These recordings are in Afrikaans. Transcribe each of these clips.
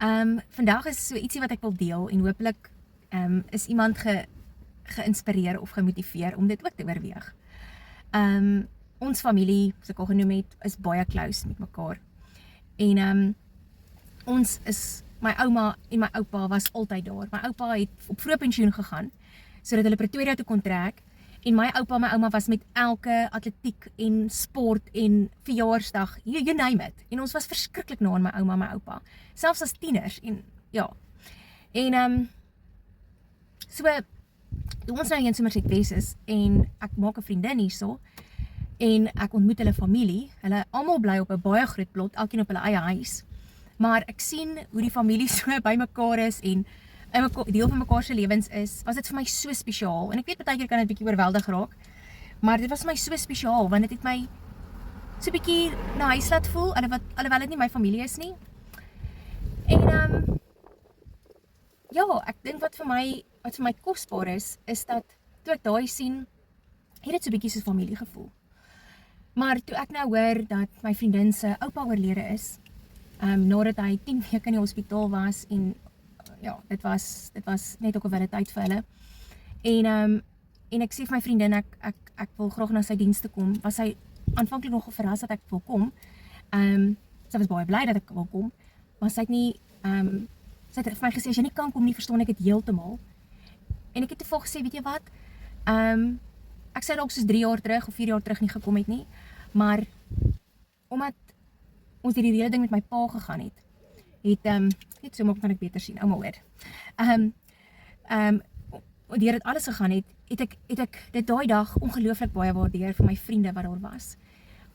Vandag is so ietsie wat ek wil deel en hopelik is iemand geïnspireer of gemotiveer om dit ook te oorweeg. Ons familie, soos ek al genoem het, is baie close met mekaar. En my ouma en my oupa was altyd daar. My oupa het op vroeë pensioen gegaan, sodat hulle Pretoria toe kon trek, en my oupa en my ouma was met elke atletiek en sport en verjaarsdag, you name it. En ons was verskriklik na aan my ouma en my oupa, selfs as tieners, en ja. En so, toe ons nou in Somerset Wes is, en ek maak 'n vriendin hierso, en ek ontmoet hulle familie, hulle almal bly op 'n baie groot plot, elkeen op hulle eie huis, maar ek sien hoe die familie so by mekaar is, en deel van mekaar se lewens is, was dit vir my so spesiaal, en ek weet partykeer kan dit bietjie oorweldig raak, maar dit was vir my so spesiaal, want dit het my so bietjie na huis laat voel, alhoewel dit nie my familie is nie. En ja, ek dink wat vir my kosbaar is dat toe ek daai sien, het dit so bietjie soos familie gevoel. Maar toe ek nou hoor dat my vriendin se oupa oorlede is, nadat hy 10 weke in die hospitaal was, en ja, dit was net ook 'n wille tyd vir hulle. En ek sê vir my vriendin, ek wil graag na sy dienste kom, was sy aanvanklik nogal verras dat ek wil kom. Sy was baie bly dat ek wil kom, maar sy het nie, sy het vir my gesê, as jy nie kan kom nie, verstaan ek dit heeltemal. En ek het te vol gesê, weet jy wat, ek sou dalk soos 3 jaar terug of 4 jaar terug nie gekom het nie, maar omdat ons die hele ding met my pa gegaan het, net so maak kan ek beter sien, ouma hoor. Deur dit alles gegaan het ek dit daai dag ongelooflik baie waardeer vir my vriende wat daar was.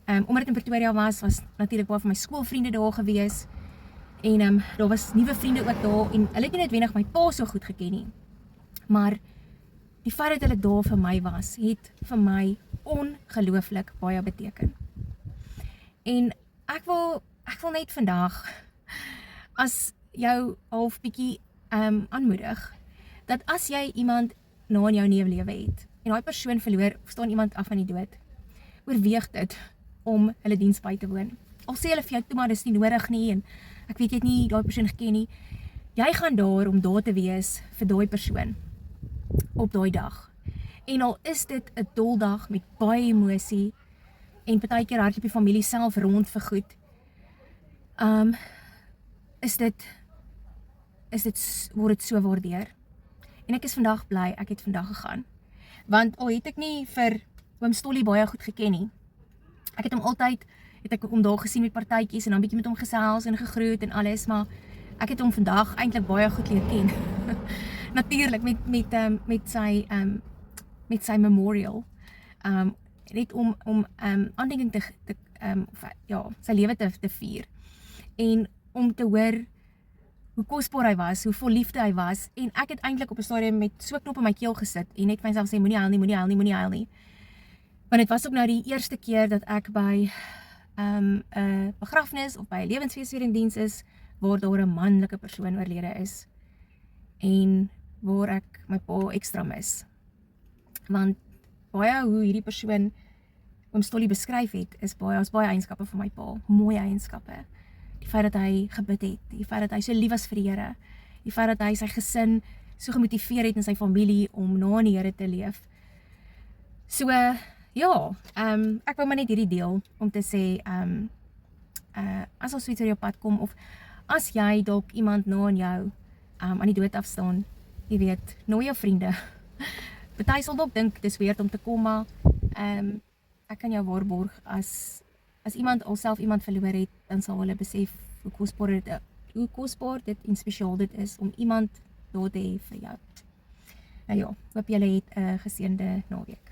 Omdat dit in Pretoria was natuurlik baie van my skoolvriende daar gewees, en daar was nuwe vriende ook daar, en hulle het nie noodwendig my pa so goed geken nie, maar die feit dat hulle daar vir my was, het vir my ongelooflik baie beteken. En ek wil net vandag as jou half bietjie aanmoedig, dat as jy iemand na in jou lewe het, en daai persoon verloor, of staan iemand af van die dood, oorweeg dit om hulle diens by te woon. Al sê hulle vir jou, toe maar dis nie nodig nie, en ek weet jy het nie daai persoon geken nie, jy gaan daar om daar te wees vir daai persoon, op daai dag. En al is dit 'n doldag met baie emosie, en partykeer hardloop die familie self rond vir goed, word dit so waardeer. En ek is vandag bly, ek het vandag gegaan. Want al het ek nie vir oom Stolly baie goed geken nie. Ek het hom altyd, hom daar gesien met partytjies, en dan bietjie met hom gesels en gegroet en alles, maar ek het hom vandag eintlik baie goed leer ken. Natuurlik met sy memorial, net om aandenking sy lewe te vier, en om te hoor hoe kosbaar hy was, hoe vol liefde hy was, en ek het eintlik op 'n stadium met so 'n knop in my keel gesit, en net vir myself sê, moenie huil nie, want dit was ook nou die eerste keer dat ek by 'n begrafnis of by 'n lewensfeesvieringsdiens is, waar daar 'n manlike persoon oorlede is, en waar ek my pa ekstra mis. Want baie hoe hierdie persoon oom Stolly beskryf het, is baie eienskappe van my pa, mooi eienskappe. Die feit dat hy gebid het, die feit dat hy so lief was vir die Here, die feit dat hy sy gesin so gemotiveer het in sy familie om na die Here te leef. So, ja, ek wou maar net hierdie deel om te sê, as ons iets oor jou pad kom, of as jy dalk iemand na aan jou aan die dood afstaan, jy weet, nooi jou vriende. Party sal dalk dink dis weird om te kom, maar ek kan jou waarborg, as iemand alself iemand verloor het, dan sal hulle besef hoe kosbaar dit en spesiaal dit is om iemand daar te hê vir jou. Nou ja, hoop julle het 'n geseënde naweek.